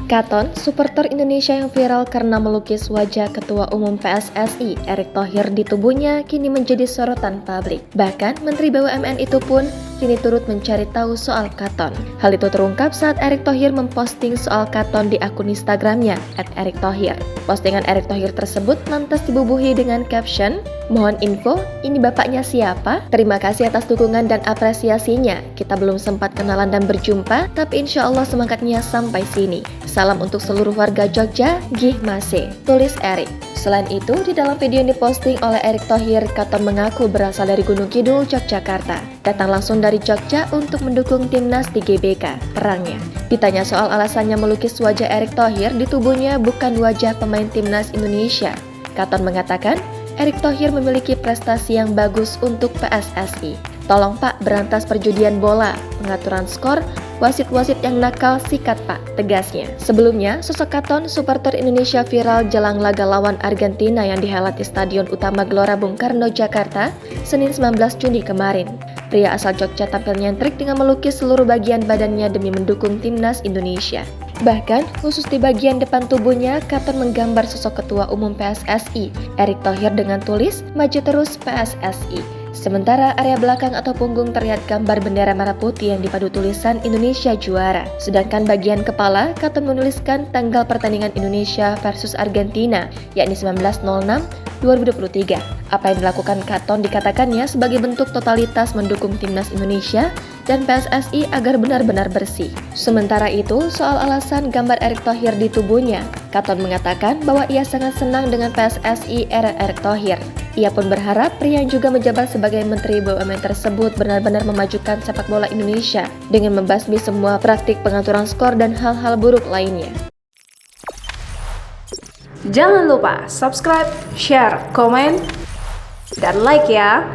Katon, supporter Indonesia yang viral karena melukis wajah Ketua Umum PSSI, Erick Thohir di tubuhnya, kini menjadi sorotan publik. Bahkan, Menteri BUMN itu pun kini turut mencari tahu soal Katon. Hal itu terungkap saat Erick Thohir memposting soal Katon di akun Instagramnya, @erikthohir. Postingan Erick Thohir tersebut lantas dibubuhi dengan caption, "Mohon info, ini bapaknya siapa? Terima kasih atas dukungan dan apresiasinya. Kita belum sempat kenalan dan berjumpa, tapi insya Allah semangatnya sampai sini. Salam untuk seluruh warga Jogja, Gih Mase," tulis Erick. Selain itu, di dalam video yang diposting oleh Erick Thohir, Katon mengaku berasal dari Gunung Kidul, Yogyakarta. Datang langsung dari Jogja untuk mendukung timnas di GBK, perangnya. Ditanya soal alasannya melukis wajah Erick Thohir di tubuhnya bukan wajah pemain timnas Indonesia, Katon mengatakan, Erick Thohir memiliki prestasi yang bagus untuk PSSI. Tolong Pak, berantas perjudian bola, pengaturan skor, wasit-wasit yang nakal sikat Pak, tegasnya. Sebelumnya, sosok Katon, supporter Indonesia viral jelang laga lawan Argentina yang dihelat di Stadion Utama Gelora Bung Karno, Jakarta, Senin 19 Juni kemarin. Pria asal Jogja tampil nyentrik dengan melukis seluruh bagian badannya demi mendukung timnas Indonesia. Bahkan, khusus di bagian depan tubuhnya, Katon menggambar sosok Ketua Umum PSSI, Erick Thohir dengan tulis, "Maju terus PSSI." Sementara area belakang atau punggung terlihat gambar bendera merah putih yang dipadu tulisan Indonesia juara. Sedangkan bagian kepala, Katon menuliskan tanggal pertandingan Indonesia versus Argentina, yakni 19/06/2023. Apa yang dilakukan Katon dikatakannya sebagai bentuk totalitas mendukung timnas Indonesia dan PSSI agar benar-benar bersih. Sementara itu, soal alasan gambar Erick Thohir di tubuhnya, Katon mengatakan bahwa ia sangat senang dengan PSSI era Erick Thohir. Ia pun berharap pria yang juga menjabat sebagai Menteri BUMN tersebut benar-benar memajukan sepak bola Indonesia dengan membasmi semua praktik pengaturan skor dan hal-hal buruk lainnya. Jangan lupa subscribe, share, komen, dan like ya!